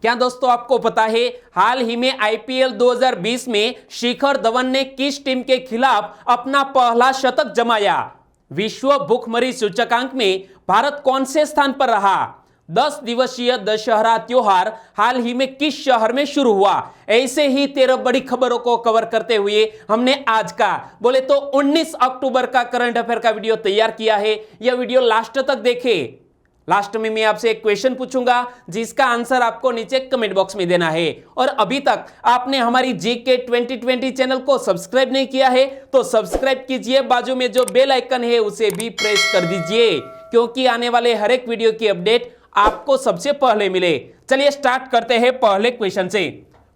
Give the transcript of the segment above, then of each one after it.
क्या दोस्तों आपको पता है हाल ही में आईपीएल 2020 में शिखर धवन ने किस टीम के खिलाफ अपना पहला शतक जमाया? विश्व भूखमरी सूचकांक में भारत कौन से स्थान पर रहा? 10 दिवसीय दशहरा त्योहार हाल ही में किस शहर में शुरू हुआ? ऐसे ही 13 बड़ी खबरों को कवर करते हुए हमने आज का बोले तो 19 अक्टूबर का करंट अफेयर का वीडियो तैयार किया है। यह वीडियो लास्ट तक देखें। लास्ट में मैं आपसे एक क्वेश्चन पूछूंगा जिसका आंसर आपको नीचे कमेंट बॉक्स में देना है। और अभी तक आपने हमारी जीके 2020 चैनल को सब्सक्राइब नहीं किया है तो सब्सक्राइब कीजिए, बाजू में जो बेल आइकन है उसे भी प्रेस कर दीजिए क्योंकि आने वाले हर एक वीडियो की अपडेट आपको सबसे पहले मिले। चलिए स्टार्ट करते हैं पहले क्वेश्चन से।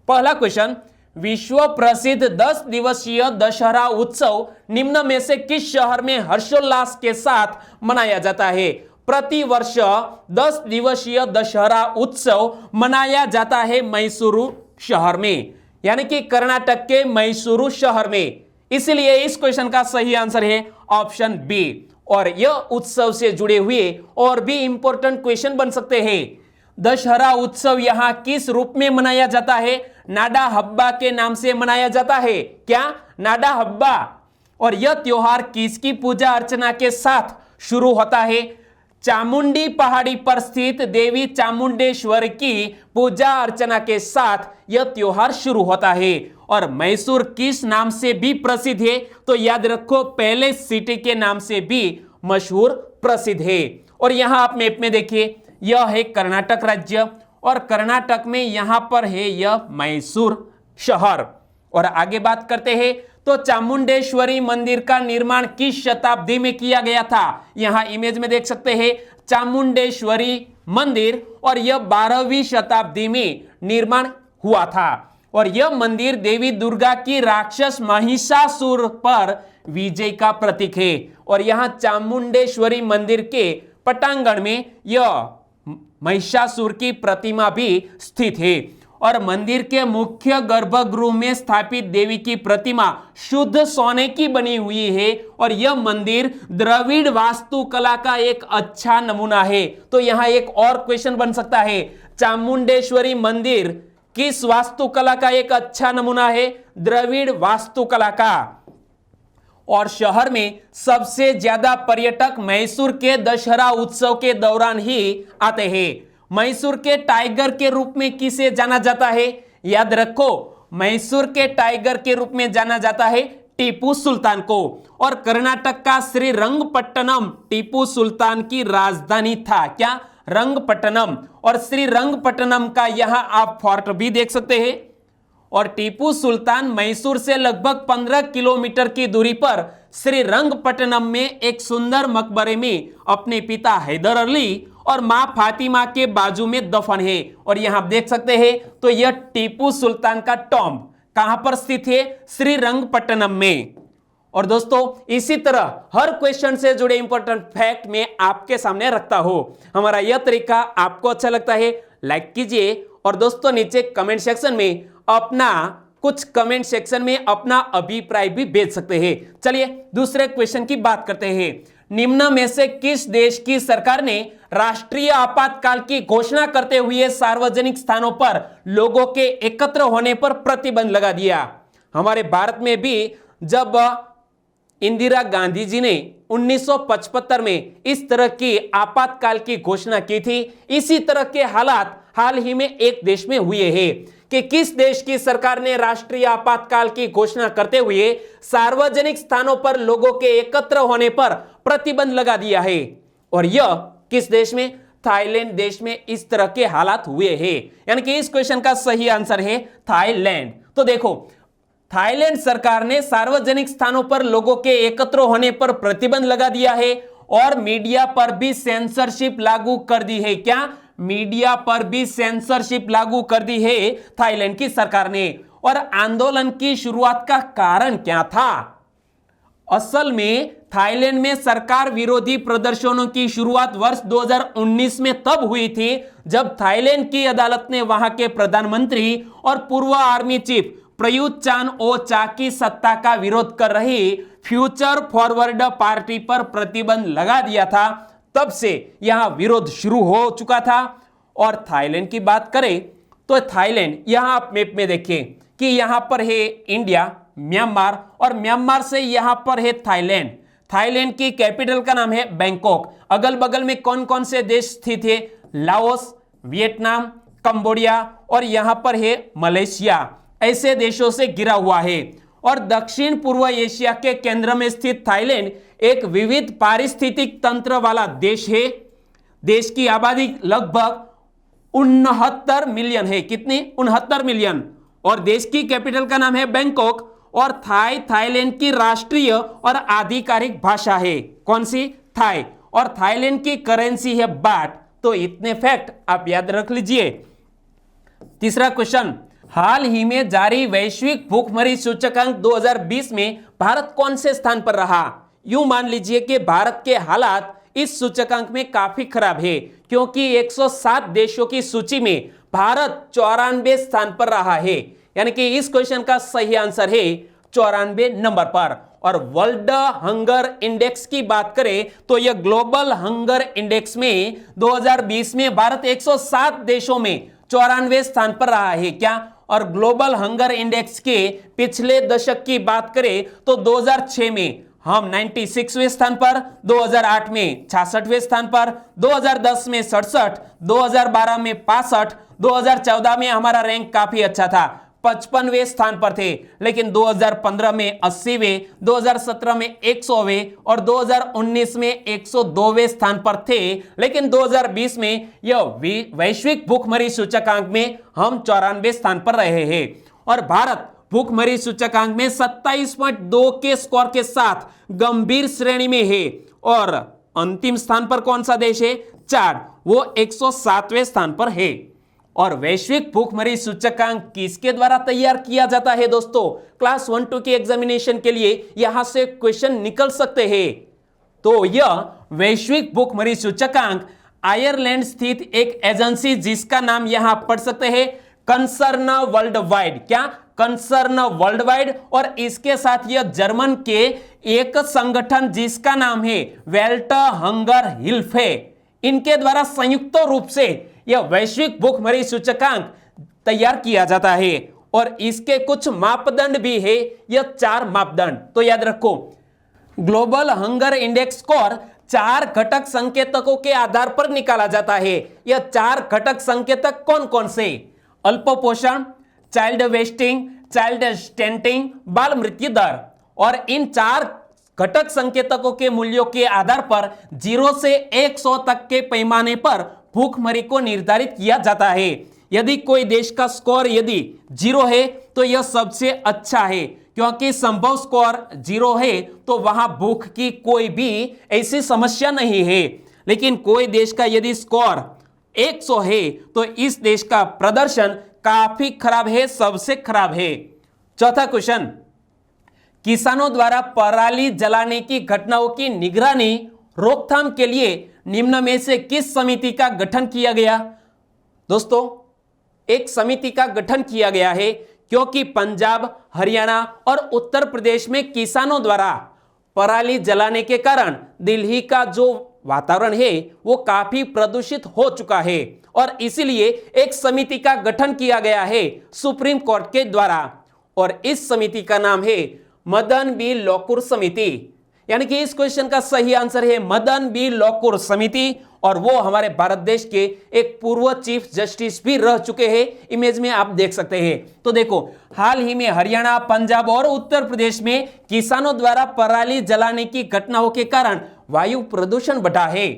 पहला क्वेश्चन, विश्व प्रसिद्ध 10 दिवसीय दशहरा उत्सव निम्न में से किस शहर में हर्षोल्लास के साथ मनाया जाता है? प्रति वर्ष 10 दिवसीय दशहरा उत्सव मनाया जाता है मैसूरू शहर में, यानी कि कर्नाटक के मैसूरू शहर में। इसलिए इस क्वेश्चन का सही आंसर है ऑप्शन बी। और यह उत्सव से जुड़े हुए और भी इंपॉर्टेंट क्वेश्चन बन सकते हैं। दशहरा उत्सव यहां किस रूप में मनाया जाता है? नाडा हब्बा के नाम से मनाया जाता है। क्या? नाडा हब्बा। और यह त्योहार किसकी पूजा अर्चना के साथ शुरू होता है? चामुंडी पहाड़ी पर स्थित देवी चामुंडेश्वर की पूजा अर्चना के साथ यह त्योहार शुरू होता है। और मैसूर किस नाम से भी प्रसिद्ध है? तो याद रखो पैलेस सिटी के नाम से भी मशहूर प्रसिद्ध है। और यहां आप मैप में देखिए, यह है कर्नाटक राज्य और कर्नाटक में यहां पर है यह मैसूर शहर। और आगे बात करते हैं तो चामुंडेश्वरी मंदिर का निर्माण किस शताब्दी में किया गया था? यहां इमेज में देख सकते हैं चामुंडेश्वरी मंदिर, और यह 12वीं शताब्दी में निर्माण हुआ था। और यह मंदिर देवी दुर्गा की राक्षस महिषासुर पर विजय का प्रतीक है। और यहां चामुंडेश्वरी मंदिर के पटांगण में यह महिषासुर की प्रतिमा भी स्थित है। और मंदिर के मुख्य गर्भगृह में स्थापित देवी की प्रतिमा शुद्ध सोने की बनी हुई है। और यह मंदिर द्रविड़ वास्तुकला का एक अच्छा नमूना है। तो यहां एक और क्वेश्चन बन सकता है, चामुंडेश्वरी मंदिर किस वास्तुकला का एक अच्छा नमूना है? द्रविड़ वास्तुकला का। और शहर में सबसे ज्यादा पर्यटक मैसूर के दशहरा उत्सव के दौरान ही आते हैं। मैसूर के टाइगर के रूप में किसे जाना जाता है? याद रखो मैसूर के टाइगर के रूप में जाना जाता है टीपू सुल्तान को। और कर्नाटक का श्रीरंगपट्टनम टीपू सुल्तान की राजधानी था। क्या? रंगपट्टनम। और श्रीरंगपट्टनम का यहां आप फोर्ट भी देख सकते हैं। और टीपू सुल्तान मैसूर से लगभग 15 किलोमीटर की दूरी पर श्रीरंगपट्टनम में एक सुंदर मकबरे में अपने पिता हैदर अली और मां फातिमा के बाजू में दफन है। और यहां आप देख सकते हैं तो यह टीपू सुल्तान का टॉम्ब कहां पर स्थित है? श्रीरंगपट्टनम में। और दोस्तों इसी तरह हर क्वेश्चन से जुड़े इंपॉर्टेंट फैक्ट मैं आपके सामने रखता हूं। हमारा यह तरीका आपको अच्छा लगता है? लाइक कीजिए। और दोस्तों नीचे कमेंट सेक्शन में अपना अभिप्राय भी भेज सकते हैं। चलिए दूसरे क्वेश्चन की बात करते हैं। निम्न में से किस देश की सरकार ने राष्ट्रीय आपातकाल की घोषणा करते हुए सार्वजनिक स्थानों पर लोगों के एकत्र होने पर प्रतिबंध लगा दिया? हमारे भारत में भी जब इंदिरा गांधी जी ने 1975 में इस तरह की आपातकाल की घोषणा की थी, इसी तरह के हालात हाल ही में एक देश में हुए हैं कि किस देश की सरकार ने राष्ट्रीय आपातकाल की घोषणा करते हुए सार्वजनिक स्थानों पर लोगों के एकत्र होने पर प्रतिबंध लगा दिया है। और यह किस देश में? थाईलैंड देश में इस तरह के हालात हुए हैं। यानी कि इस क्वेश्चन का सही आंसर है थाईलैंड। तो देखो थाईलैंड सरकार ने सार्वजनिक स्थानों पर लोगों के एकत्र होने पर प्रतिबंध लगा दिया है और मीडिया पर भी सेंसरशिप लागू कर दी है। क्या? मीडिया पर भी सेंसरशिप लागू कर दी है थाईलैंड की सरकार ने। और आंदोलन की शुरुआत का कारण क्या था? असल में थाईलैंड में सरकार विरोधी प्रदर्शनों की शुरुआत वर्ष 2019 में तब हुई थी जब थाईलैंड की अदालत ने वहां के प्रधानमंत्री और पूर्व आर्मी चीफ प्रयुत चान ओ चा की सत्ता का विरोध कर रही फ्यूचर फॉरवर्ड पार्टी पर प्रतिबंध लगा दिया था। तब से यहां विरोध शुरू हो चुका था। और थाईलैंड की बात करें तो थाईलैंड, यहां आप मैप में देखिए कि यहां पर है इंडिया, म्यांमार, और म्यांमार से यहां पर है थाईलैंड। थाईलैंड की कैपिटल का नाम है बैंकॉक। अगल बगल में कौन कौन से देश स्थित है? लाओस, वियतनाम, कंबोडिया और यहां पर है मलेशिया। ऐसे देशों से घिरा हुआ है। और दक्षिण पूर्व एशिया के केंद्र में स्थित थाईलैंड एक विविध पारिस्थितिक तंत्र वाला देश है। देश की आबादी लगभग 69 मिलियन है। कितनी? 69 मिलियन। और देश की कैपिटल का नाम है बैंकॉक। और थाईलैंड की राष्ट्रीय और आधिकारिक भाषा है कौन सी? थाई। और थाईलैंड की करेंसी है बाट। तो इतने फैक्ट आप याद रख लीजिए। तीसरा क्वेश्चन, हाल ही में जारी वैश्विक भूखमरी सूचकांक 2020 में भारत कौन से स्थान पर रहा? यूं मान लीजिए कि भारत के हालात इस सूचकांक में काफी खराब है, क्योंकि 107 देशों की सूची में भारत 94 स्थान पर रहा है। यानी कि इस क्वेश्चन का सही आंसर है 94 नंबर पर। और वर्ल्ड हंगर इंडेक्स की बात करें तो यह ग्लोबल हंगर इंडेक्स में 2020 में भारत 107 देशों में 94 स्थान पर रहा है। क्या? और ग्लोबल हंगर इंडेक्स के पिछले दशक की बात करें तो 2006 में हम 96वें स्थान पर, 2008 में 66वें स्थान पर, 2010 में 67, 2012 में 65, 2014 में हमारा रैंक काफी अच्छा था, 55वें स्थान पर थे। लेकिन 2015 में 80वें, 2017 में 100वें और 2019 में 102वें स्थान पर थे। लेकिन 2020 में यह वैश्विक भूखमरी सूचकांक में हम 94 स्थान पर रहे हैं। और भारत भूखमरी सूचकांक में 27.2 के स्कोर के साथ गंभीर श्रेणी में है। और अंतिम स्थान पर कौन सा देश है? चाड, वो 107वें स्थान पर है। और वैश्विक भूखमरी सूचकांक किसके द्वारा तैयार किया जाता है दोस्तों? क्लास 1-2 के एग्जामिनेशन के लिए यहां से क्वेश्चन निकल सकते हैं। तो यह वैश्विक भूखमरी सूचकांक आयरलैंड स्थित एक एजेंसी, जिसका नाम यहां पढ़ सकते हैं कंसर्न वर्ल्ड वाइड। क्या? Concern world wide. और इसके साथ यह जर्मन के एक संगठन जिसका नाम है वेल्ट हंगर हिल्फे, इनके द्वारा संयुक्त रूप से यह वैश्विक भूखमरी सूचकांक तैयार किया जाता है। और इसके कुछ मापदंड भी है, यह 4 मापदंड तो याद रखो। ग्लोबल हंगर इंडेक्स स्कोर 4 घटक संकेतकों के आधार पर निकाला जाता है। यह 4 घटक संकेतक कौन कौन से? अल्पपोषण, चाइल्ड वेस्टिंग, चाइल्ड स्टेंटिंग, बाल मृत्यु दर। और इन 4 घटक संकेतकों के मूल्यों के आधार पर 0 से 100 तक के पैमाने पर भूखमरी को निर्धारित किया जाता है। यदि कोई देश का स्कोर यदि 0 है तो यह सबसे अच्छा है, क्योंकि संभव स्कोर 0 है तो वहां भूख की कोई भी ऐसी समस्या नहीं है। लेकिन कोई देश का यदि स्कोर 100 है तो इस देश का प्रदर्शन काफी खराब है, सबसे खराब है। चौथा क्वेश्चन, किसानों द्वारा पराली जलाने की घटनाओं की निगरानी रोकथाम के लिए निम्न में से किस समिति का गठन किया गया? दोस्तों, एक समिति का गठन किया गया है, क्योंकि पंजाब, हरियाणा और उत्तर प्रदेश में किसानों द्वारा पराली जलाने के कारण दिल्ली का जो वातावरण है वो काफी प्रदूषित हो चुका है। और इसीलिए एक समिति का गठन किया गया है सुप्रीम कोर्ट के द्वारा। और इस समिति का नाम है मदन बी लोकुर समिति। यानी कि इस क्वेश्चन का सही आंसर है मदन बी लोकुर समिति। और वो हमारे भारत देश के एक पूर्व चीफ जस्टिस भी रह चुके हैं। इमेज में आप देख सकते हैं। तो देखो, हाल ही में हरियाणा, पंजाब और उत्तर प्रदेश में किसानों द्वारा पराली जलाने की घटनाओं के कारण वायु प्रदूषण बढ़ा है।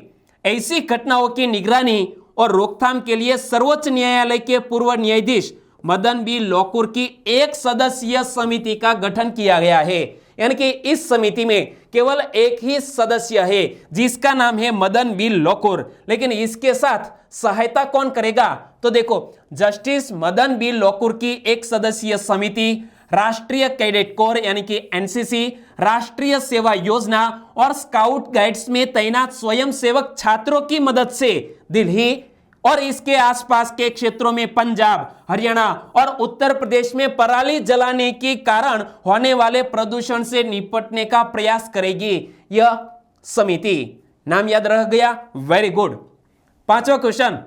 ऐसी घटनाओं की निगरानी और रोकथाम के लिए सर्वोच्च न्यायालय के पूर्व न्यायाधीश मदन बी लोकुर की एक सदस्यीय समिति का गठन किया गया है। यानी कि इस समिति में केवल एक ही सदस्य है, जिसका नाम है मदन बी लोकुर। लेकिन इसके साथ सहायता कौन करेगा? तो देखो, जस्टिस मदन बी लोकुर की एक सदस्यीय समिति राष्ट्रीय कैडेट कोर यानी कि एनसीसी, राष्ट्रीय सेवा योजना और स्काउट गाइड्स में तैनात स्वयंसेवक छात्रों की मदद से दिल्ली और इसके आसपास के क्षेत्रों में पंजाब, हरियाणा और उत्तर प्रदेश में पराली जलाने के कारण होने वाले प्रदूषण से निपटने का प्रयास करेगी यह समिति। नाम याद रह गया? Very good. 5वां क्वेश्चन,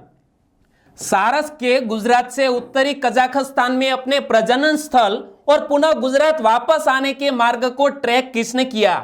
सारस के गुजरात से उत्तरी कजाकिस्तान में अपने प्रजनन स्थल और पुनः गुजरात वापस आने के मार्ग को ट्रैक किसने किया?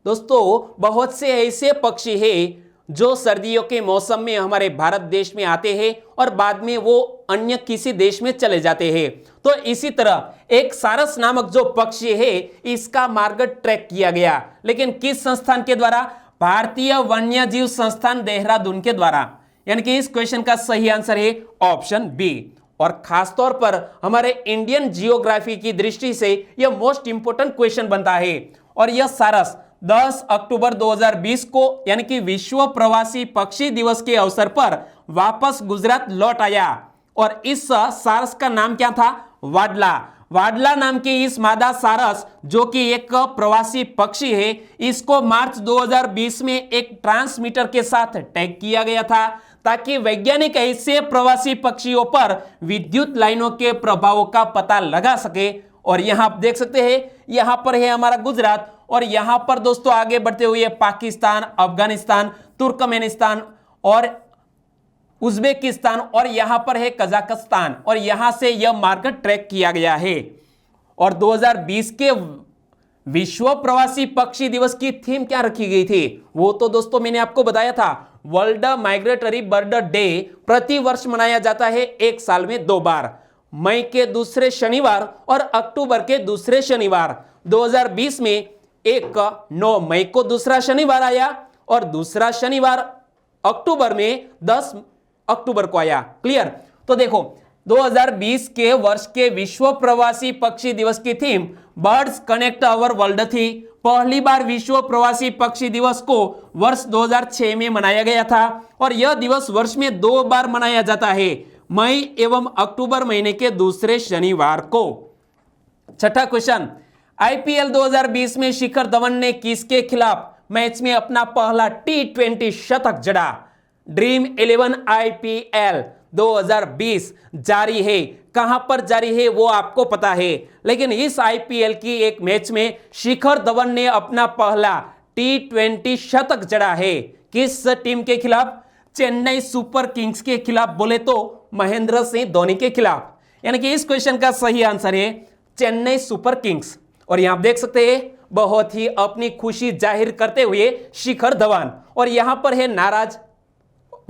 दोस्तों, बहुत से ऐसे पक्षी हैं जो सर्दियों के मौसम में हमारे भारत देश में आते हैं और बाद में वो अन्य किसी देश में चले जाते हैं। तो इसी तरह एक सारस नामक जो पक्षी है इसका मार्ग ट्रैक किया गया, लेकिन किस संस्थान के द्वारा? भारतीय वन्यजीव संस्थान देहरादून के द्वारा। यानी कि इस क्वेश्चन का सही आंसर है ऑप्शन बी। और खासतौर पर हमारे इंडियन जियोग्राफी की दृष्टि से यह मोस्ट इंपोर्टेंट क्वेश्चन बनता है। और यह सारस 10 अक्टूबर 2020 को यानी कि विश्व प्रवासी पक्षी दिवस के अवसर पर वापस गुजरात लौट आया। और इस सारस का नाम क्या था? वाडला। वाडला नाम की इस मादा सारस जो कि एक प्रवासी पक्षी है, इसको मार्च 2020 में एक ट्रांसमीटर के साथ टैग किया गया था ताकि वैज्ञानिक ऐसे प्रवासी पक्षियों पर विद्युत लाइनों के प्रभावों का पता लगा सके। और यहां आप देख सकते हैं, यहां पर है हमारा गुजरात और यहां पर दोस्तों आगे बढ़ते हुए पाकिस्तान, अफगानिस्तान, तुर्कमेनिस्तान और उज्बेकिस्तान और यहां पर है कजाकिस्तान और यहां से यह मार्ग ट्रैक किया गया है। और 2020 के विश्व प्रवासी पक्षी दिवस की थीम क्या रखी गई थी? वो तो दोस्तों मैंने आपको बताया था, वर्ल्ड माइग्रेटरी बर्ड डे प्रति वर्ष मनाया जाता है एक साल में 2 बार, मई के दूसरे शनिवार और अक्टूबर के दूसरे शनिवार। 2020 में एक 9 मई को दूसरा शनिवार आया और दूसरा शनिवार अक्टूबर में 10 अक्टूबर को आया। क्लियर? तो देखो 2020 के वर्ष के विश्व प्रवासी पक्षी दिवस की theme birds connect our world थी। पहली बार विश्व प्रवासी पक्षी दिवस को वर्ष 2006 में मनाया गया था और यह दिवस वर्ष में 2 बार मनाया जाता है, मई एवं अक्टूबर महीने के दूसरे शनिवार को। छठा क्वेश्चन, आईपीएल 2020 में शिखर धवन ने किसके खिलाफ मैच में अपना पहला T20 शतक जड़ा? ड्रीम 11 आईपीएल 2020 जारी है। कहां पर जारी है वो आपको पता है, लेकिन इस आईपीएल की एक मैच में शिखर धवन ने अपना पहला T20 शतक जड़ा है। किस टीम के खिलाफ? चेन्नई सुपर किंग्स के खिलाफ, बोले तो महेंद्र सिंह धोनी के खिलाफ। यानी कि इस क्वेश्चन का सही आंसर है चेन्नई सुपर किंग्स। और यहां आप देख सकते हैं बहुत ही अपनी खुशी जाहिर करते हुए शिखर धवन और यहां पर है नाराज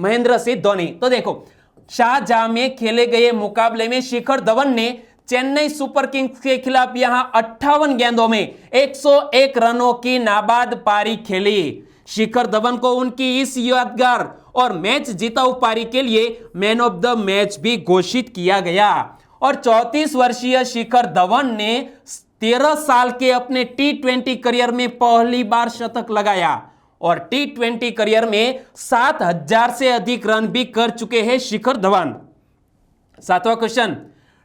महेंद्र सिंह धोनी। तो देखो शारजाह में खेले गए मुकाबले में शिखर धवन ने चेन्नई सुपर किंग्स के खिलाफ यहां 58 गेंदों में 101 रनों की नाबाद पारी खेली। शिखर धवन को उनकी इस यादगार और मैच जिताऊ पारी के लिए मैन ऑफ द मैच भी घोषित किया गया। और 34 वर्षीय शिखर धवन ने 13 साल के अपने T20 करियर में पहली बार शतक लगाया और T20 करियर में 7000 से अधिक रन भी कर चुके हैं शिखर धवन। 7वां क्वेश्चन,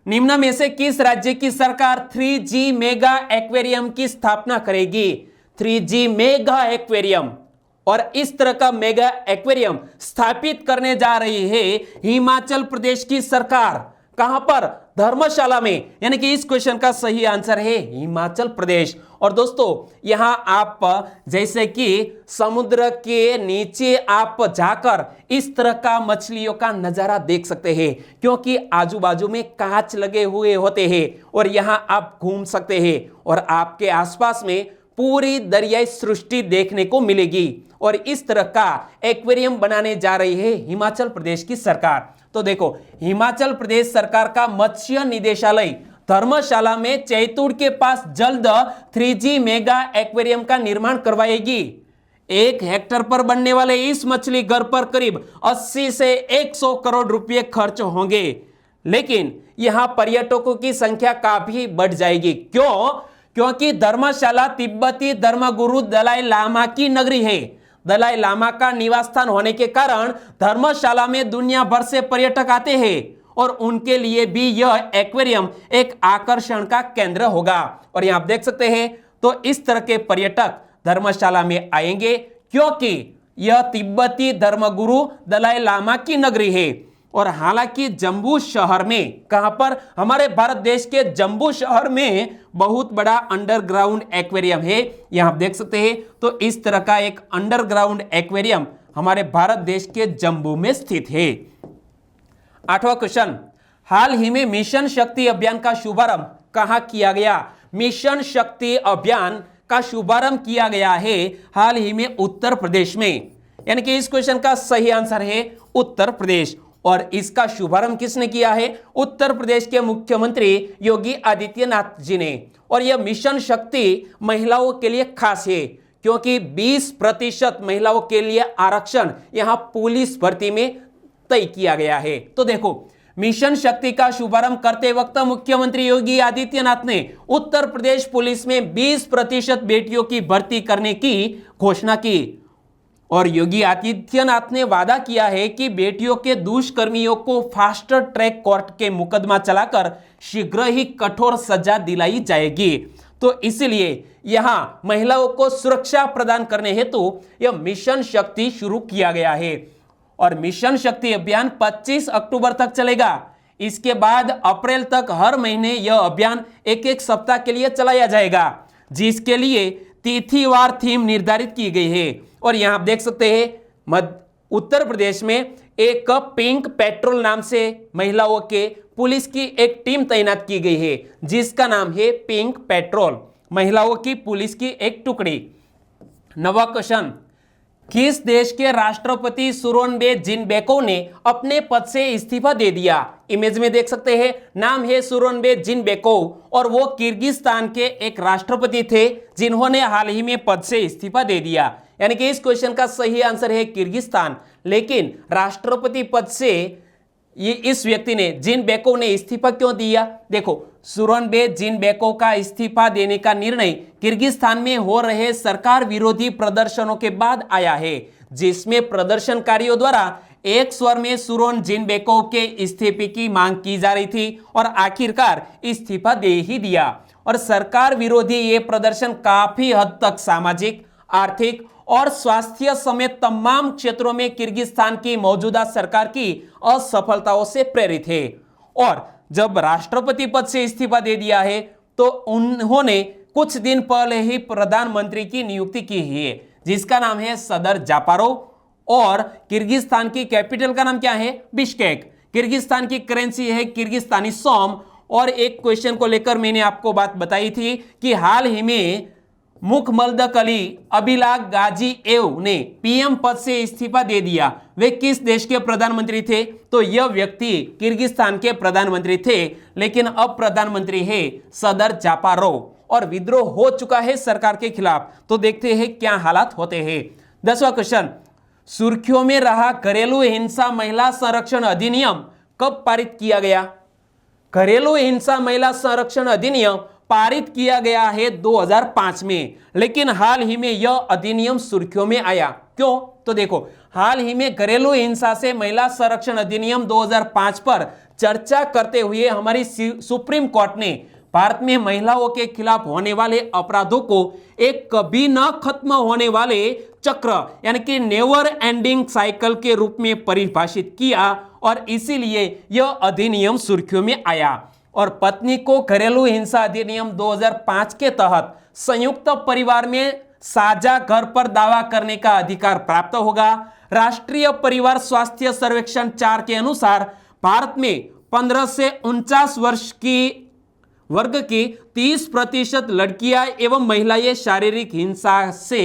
निम्न में से किस राज्य की सरकार 3G मेगा एक्वेरियम की स्थापना करेगी? 3G मेगा एक्वेरियम, और इस तरह का मेगा एक्वेरियम स्थापित करने जा रही है हिमाचल प्रदेश की सरकार। कहां पर? धर्मशाला में। यानी कि इस क्वेश्चन का सही आंसर है हिमाचल प्रदेश। और दोस्तों यहां आप जैसे कि समुद्र के नीचे आप जाकर इस तरह का मछलियों का नजारा देख सकते हैं, क्योंकि आजू बाजू में कांच लगे हुए होते हैं और यहां आप घूम सकते हैं और आपके आसपास में पूरी दरियाई सृष्टि देखने को मिलेगी। और इस तरह का एक्वेरियम बनाने जा रही है हिमाचल प्रदेश की सरकार। तो देखो हिमाचल प्रदेश सरकार का मत्स्य निदेशालय धर्मशाला में चैतुड़ के पास जल्द 3G मेगा एक्वेरियम का निर्माण करवाएगी। 1 हेक्टेयर पर बनने वाले इस मछली घर पर करीब 80 से 100 करोड़ रुपए खर्च होंगे, लेकिन यहां पर्यटकों की संख्या काफी बढ़ जाएगी। क्यों? क्योंकि धर्मशाला तिब्बती धर्मगुरु दलाई लामा की नगरी है। दलाई लामा का निवास स्थान होने के कारण धर्मशाला में दुनिया भर से पर्यटक आते हैं और उनके लिए भी यह एक्वेरियम एक आकर्षण का केंद्र होगा। और यहां आप देख सकते हैं तो इस तरह के पर्यटक धर्मशाला में आएंगे क्योंकि यह तिब्बती धर्मगुरु दलाई लामा की नगरी है। और हालांकि जम्मू शहर में, कहां पर? हमारे भारत देश के जम्मू शहर में बहुत बड़ा अंडरग्राउंड एक्वेरियम है। यहां आप देख सकते हैं तो इस तरह का एक अंडरग्राउंड एक्वेरियम हमारे भारत देश के जम्मू में स्थित है। 8वां क्वेश्चन, हाल ही में मिशन शक्ति अभियान का शुभारंभ कहां किया गया? मिशन शक्ति अभियान का शुभारंभ किया गया है हाल ही में उत्तर प्रदेश में, यानी कि इस क्वेश्चन का सही आंसर है उत्तर प्रदेश। और इसका शुभारंभ किसने किया है? उत्तर प्रदेश के मुख्यमंत्री योगी आदित्यनाथ जी ने। और यह मिशन शक्ति महिलाओं के लिए खास है क्योंकि 20% महिलाओं के लिए आरक्षण यहां पुलिस भर्ती में तय किया गया है। तो देखो, मिशन शक्ति का शुभारंभ करते वक्त मुख्यमंत्री योगी आदित्यनाथ ने उत्तर प्रदेश पुलिस में 20% बेटियों की भर्ती करने की घोषणा की। और योगी आदित्यनाथ ने वादा किया है कि बेटियों के दुष्कर्मियों को फास्ट ट्रैक कोर्ट के मुकदमा चलाकर शीघ्र ही कठोर सजा दिलाई जाएगी। तो इसलिए यहां महिलाओं को सुरक्षा प्रदान करने हेतु यह मिशन शक्ति शुरू किया गया है। और मिशन शक्ति अभियान 25 अक्टूबर तक चलेगा। इसके बाद अप्रैल तक हर महीने यह अभियान एक सप्ताह के लिए चलाया जाएगा, जिसके लिए तिथिवार थीम निर्धारित की गई है। और यहां आप देख सकते हैं उत्तर प्रदेश में एक पिंक पेट्रोल नाम से महिलाओं के पुलिस की एक टीम तैनात की गई है, जिसका नाम है पिंक पेट्रोल, महिलाओं की पुलिस की एक टुकड़ी। 9वां क्वेश्चन, किस देश के राष्ट्रपति सूरोनबे जीनबेकोव ने अपने पद से इस्तीफा दे दिया? इमेज में देख सकते हैं, नाम है सूरोनबे जीनबेकोव और वो किर्गिस्तान के एक राष्ट्रपति थे जिन्होंने हाल ही में पद से इस्तीफा दे दिया। यानी कि इस क्वेश्चन का सही आंसर है किर्गिस्तान। लेकिन राष्ट्रपति पद से ये इस व्यक्ति ने, जीनबेकोव ने इस्तीफा क्यों दिया? देखो, सूरोनबे जीनबेकोव का इस्तीफा देने का निर्णय किर्गिस्तान में हो रहे सरकार विरोधी प्रदर्शनों के बाद आया है, जिसमें प्रदर्शनकारियों द्वारा एक स्वर में सूरोन जीनबेकोव के इस्तीफे की मांग की जा रही थी और आखिरकार इस्तीफा दे ही दिया। और सरकार विरोधी ये प्रदर्शन काफी हद तक सामाजिक, आर्थिक और स्वास्थ्य समेत तमाम क्षेत्रों में किर्गिस्तान की मौजूदा सरकार की असफलताओं से प्रेरित है। और जब राष्ट्रपति पद से इस्तीफा दे दिया है तो उन्होंने कुछ दिन पहले ही प्रधानमंत्री की नियुक्ति की है, जिसका नाम है सदर जापारोव। और किर्गिस्तान की कैपिटल का नाम क्या है? बिश्केक। किर्गिस्तान की करेंसी है किर्गिस्तानी सोम। और एक क्वेश्चन को लेकर मैंने आपको बात बताई थी कि हाल ही में मुखमदकली अबिलाग गाजीएव ने पीएम पद से इस्तीफा दे दिया। वे किस देश के प्रधानमंत्री थे? तो यह व्यक्ति किर्गिस्तान के प्रधानमंत्री थे, लेकिन अब प्रधानमंत्री है सदर जापारोव। और विद्रोह हो चुका है सरकार के खिलाफ। तो देखते हैं क्या हालात होते हैं। 10वां क्वेश्चन, सुर्खियों में रहा घरेलू हिंसा महिला संरक्षण अधिनियम कब पारित किया गया? घरेलू हिंसा महिला संरक्षण अधिनियम पारित किया गया है 2005 में, लेकिन हाल ही में यह अधिनियम सुर्खियों में आया। क्यों? तो देखो, हाल ही में घरेलू हिंसा से महिला संरक्षण अधिनियम 2005 पर चर्चा करते हुए हमारी सुप्रीम कोर्ट ने भारत में महिलाओं के खिलाफ होने वाले अपराधों को एक कभी न खत्म होने वाले चक्र यानी कि नेवर एंडिंग साइकिल के रूप में परिभाषित किया और इसीलिए यह अधिनियम सुर्खियों में आया। और पत्नी को घरेलू हिंसा अधिनियम 2005 के तहत संयुक्त परिवार में साझा घर पर दावा करने का अधिकार प्राप्त होगा। राष्ट्रीय परिवार स्वास्थ्य सर्वेक्षण 4 के अनुसार भारत में 15 से 49 वर्ष की वर्ग की 30% लड़कियां एवं महिलाएं शारीरिक हिंसा से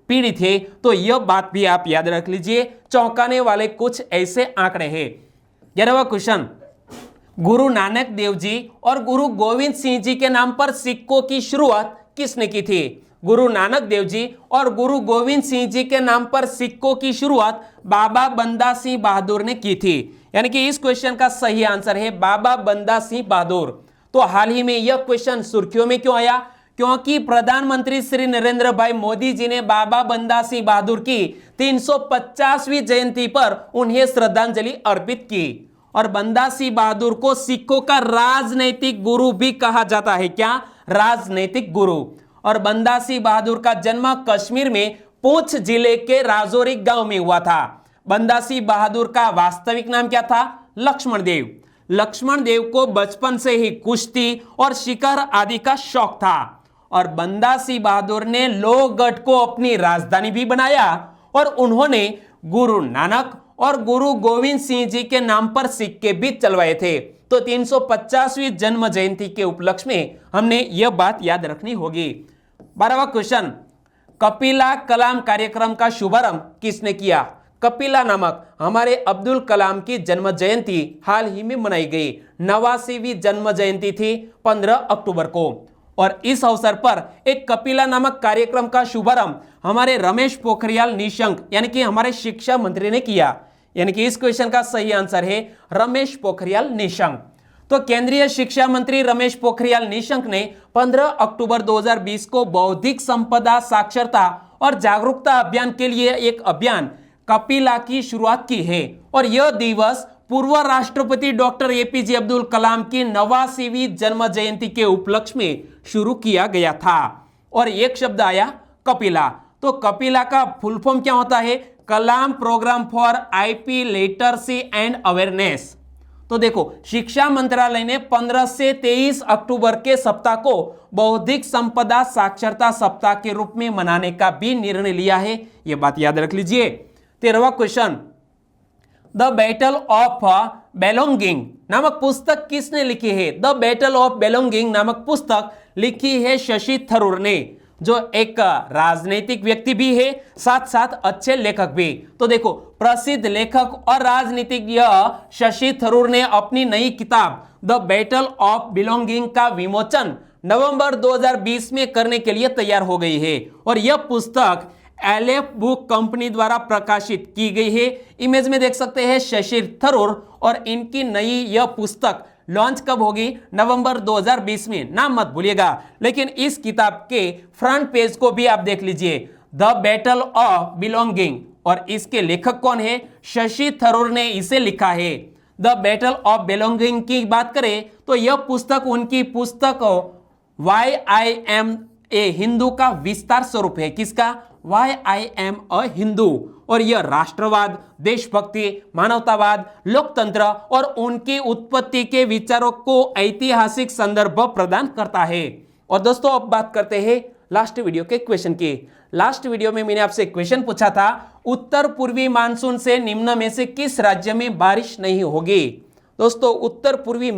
पीड़ित है। तो यह बात भी आप याद रख लीजिए। चौंकाने वाले कुछ ऐसे आंकड़े हैं। 11वां क्वेश्चन, गुरु नानक देव जी और गुरु गोविंद सिंह जी के नाम पर सिक्कों की शुरुआत किसने की थी? गुरु नानक देव जी और गुरु गोविंद सिंह जी के नाम पर सिक्कों की शुरुआत बाबा बंदा सिंह बहादुर ने की थी। यानी कि इस क्वेश्चन का सही आंसर है बाबा बंदा सिंह बहादुर। तो हाल ही में यह क्वेश्चन सुर्खियों में क्यों आया? क्योंकि प्रधानमंत्री श्री नरेंद्र भाई मोदी जी ने बाबा बंदा सिंह बहादुर की 350वीं जयंती पर उन्हें श्रद्धांजलि अर्पित की। और बंदा सिंह बहादुर को सिखों का राजनैतिक गुरु भी कहा जाता है। क्या? राजनैतिक गुरु। और बंदा सिंह बहादुर का जन्म कश्मीर में पुंछ जिले के राजौरी गांव में हुआ था। बंदा सिंह बहादुर का वास्तविक नाम क्या था? लक्ष्मण देव। लक्ष्मण देव को बचपन से ही कुश्ती और शिकार आदि का शौक था। और बंदा सिंह बहादुर ने लोहगढ़ को अपनी राजधानी भी बनाया और उन्होंने गुरु नानक और गुरु गोविंद सिंह जी के नाम पर सिक्के भी चलवाए थे। तो 350वीं जन्म जयंती के उपलक्ष्य में हमने यह बात याद रखनी होगी। 12वां क्वेश्चन, कपिला कलाम कार्यक्रम का शुभारंभ किसने किया? कपिला नामक हमारे अब्दुल कलाम की जन्म जयंती हाल ही में मनाई गई। 89वीं जन्म जयंती थी 15 अक्टूबर को, और इस अवसर पर एक कपिला नामक कार्यक्रम का शुभारंभ हमारे रमेश पोखरियाल निशंक यानी कि हमारे शिक्षा मंत्री ने किया। यानी कि इस क्वेश्चन का सही आंसर है रमेश पोखरियाल निशंक। तो केंद्रीय शिक्षा मंत्री रमेश पोखरियाल निशंक ने 15 अक्टूबर 2020 को बौद्धिक संपदा साक्षरता और जागरूकता अभियान के लिए एक अभियान कपिला की शुरुआत की है, और यह दिवस पूर्व राष्ट्रपति डॉक्टर एपीजे अब्दुल कलाम की 89वीं जन्म जयंती के उपलक्ष्य में शुरू किया गया था। और एक शब्द आया कपिला, तो कपिला का फुल फॉर्म क्या होता है? Kalam program for IP literacy and awareness. तो देखो, शिक्षा मंत्रालय ने 15 से 23 अक्टूबर के सप्ताह को बौद्धिक संपदा साक्षरता सप्ताह के रूप में मनाने का भी निर्णय लिया है, यह बात याद रख लीजिए। 13वां क्वेश्चन, द बैटल ऑफ बेलोंगिंग नामक पुस्तक किसने लिखी है? द बैटल ऑफ बेलोंगिंग नामक पुस्तक लिखी है शशि थरूर ने, जो एक राजनीतिक व्यक्ति भी है, साथ साथ अच्छे लेखक भी। तो देखो, प्रसिद्ध लेखक और राजनीतिज्ञ शशि थरूर ने अपनी नई किताब द बैटल ऑफ बिलोंगिंग का विमोचन नवंबर 2020 में करने के लिए तैयार हो गई है, और यह पुस्तक एलेफ बुक कंपनी द्वारा प्रकाशित की गई है। इमेज में देख सकते हैं शशि थरूर, और इनकी नई यह पुस्तक लॉन्च कब होगी? नवंबर 2020 में, नाम मत भूलिएगा। लेकिन इस किताब के फ्रंट पेज को भी आप देख लीजिए, द बैटल ऑफ बिलोंगिंग, और इसके लेखक कौन है? शशि थरूर ने इसे लिखा है। द बैटल ऑफ बिलोंगिंग की बात करें तो यह पुस्तक उनकी पुस्तक why I am a Hindu का विस्तार स्वरूप है। किसका? Why I am a Hindu. और यह राष्ट्रवाद, देशभक्ति, मानवतावाद, लोकतंत्र और उनकी उत्पत्ति के विचारों को ऐतिहासिक संदर्भ प्रदान करता है। और दोस्तों, अब बात करते हैं लास्ट वीडियो के क्वेश्चन की। लास्ट वीडियो में मैंने आपसे क्वेश्चन पूछा था, उत्तर पूर्वी मानसून से निम्न में से किस राज्य में बारिश नहीं होगी? दोस्तों, उत्तर पूर्वी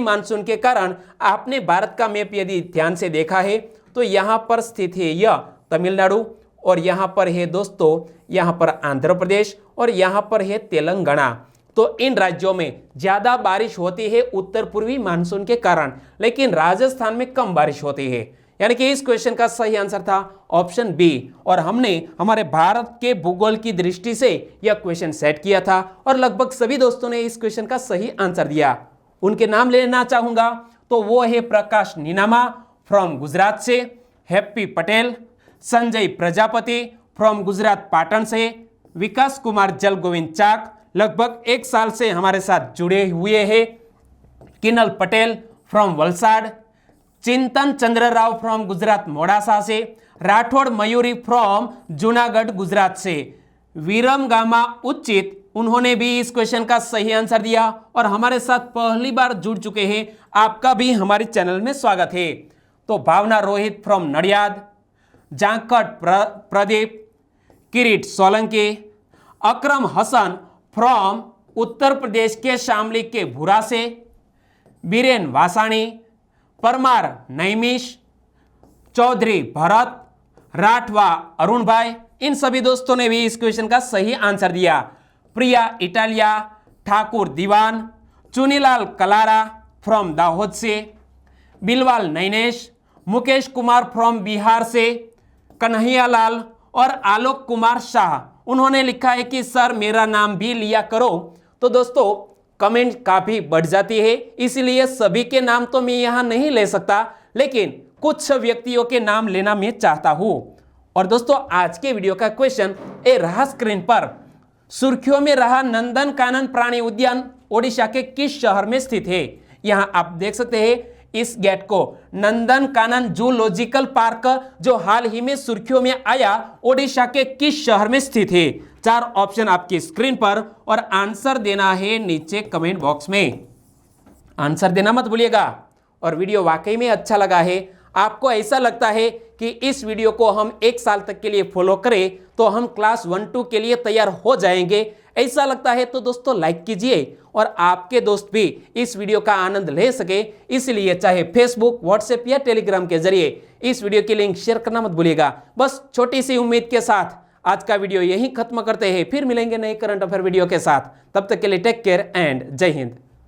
मानसून के कारण आपने भारत का मैप यदि ध्यान से देखा है तो यहां पर स्थित है यह तमिलनाडु, और यहां पर है दोस्तों, यहां पर आंध्र प्रदेश, और यहां पर है तेलंगाना। तो इन राज्यों में ज्यादा बारिश होती है उत्तर पूर्वी मानसून के कारण, लेकिन राजस्थान में कम बारिश होती है। यानी कि इस क्वेश्चन का सही आंसर था ऑप्शन बी, और हमने हमारे भारत के भूगोल की दृष्टि से यह क्वेश्चन सेट किया था, और लगभग सभी दोस्तों ने इस क्वेश्चन का सही आंसर दिया। उनके नाम लेना चाहूंगा तो वो है प्रकाश नीनामा फ्रॉम गुजरात से, हैप्पी पटेल, संजय प्रजापति फ्रॉम गुजरात पाटन से, विकास कुमार जल गोविंद चाक लगभग 1 साल से हमारे साथ जुड़े हुए हैं, किनल पटेल फ्रॉम वलसाड, चिंतन चंद्र राव फ्रॉम गुजरात मोडासा से, राठौड़ मयूरी फ्रॉम जूनागढ़ गुजरात से, वीरम गामा उचित, उन्होंने भी इस क्वेश्चन का सही आंसर दिया और हमारे साथ पहली बार जुड़ चुके हैं। आपका भी हमारे चैनल में स्वागत है। तो भावना रोहित फ्रॉम नडियाद, जांकट प्रदीप, किरीट सोलंकी, अकरम हसन फ्रॉम उत्तर प्रदेश के शामली के भूरा से, बीरेन वासाणी, परमार नैमिश, चौधरी भरत, राठवा अरुण भाई, इन सभी दोस्तों ने भी इस क्वेश्चन का सही आंसर दिया। प्रिया इटालिया, ठाकुर दीवान, चुनीलाल कलारा फ्रॉम दाहोद से, बिलवाल नैनेश, मुकेश कुमार फ्रॉम बिहार से, कन्हैयालाल और आलोक कुमार शाह, उन्होंने लिखा है कि सर मेरा नाम भी लिया करो। तो दोस्तों, कमेंट काफी बढ़ जाती है, इसलिए सभी के नाम तो मैं यहां नहीं ले सकता, लेकिन कुछ व्यक्तियों के नाम लेना मैं चाहता हूं। और दोस्तों, आज के वीडियो का क्वेश्चन ए रहा स्क्रीन पर, सुर्खियों में रहा नंदन कानन प्राणी उद्यान ओडिशा के किस शहर में स्थित है? यहां आप देख सकते हैं इस गेट को, नंदन कानन जूलॉजिकल पार्क जो हाल ही में सुर्खियों में आया, ओडिशा के किस शहर में स्थित है? 4 ऑप्शन आपकी स्क्रीन पर, और आंसर देना है नीचे कमेंट बॉक्स में। आंसर देना मत भूलिएगा। और वीडियो वाकई में अच्छा लगा है, आपको ऐसा लगता है कि इस वीडियो को हम 1 साल तक के लिए फॉलो करें, तो हम क्लास 1-2 के लिए तैयार हो जाएंगे। ऐसा लगता है तो दोस्तों लाइक कीजिए और आपके दोस्त भी इस वीडियो का आनंद ले सके, इसलिए चाहे फेसबुक, व्हाट्सएप या टेलीग्राम के जरिए इस वीडियो की लिंक शेयर करना मत भूलिएगा। बस छोटी सी उम्मीद के साथ आज का वीडियो यहीं खत्म करते हैं, फिर मिलेंगे नए करंट अफेयर वीडियो के साथ। तब तक के लिए टेक केयर एंड जय हिंद।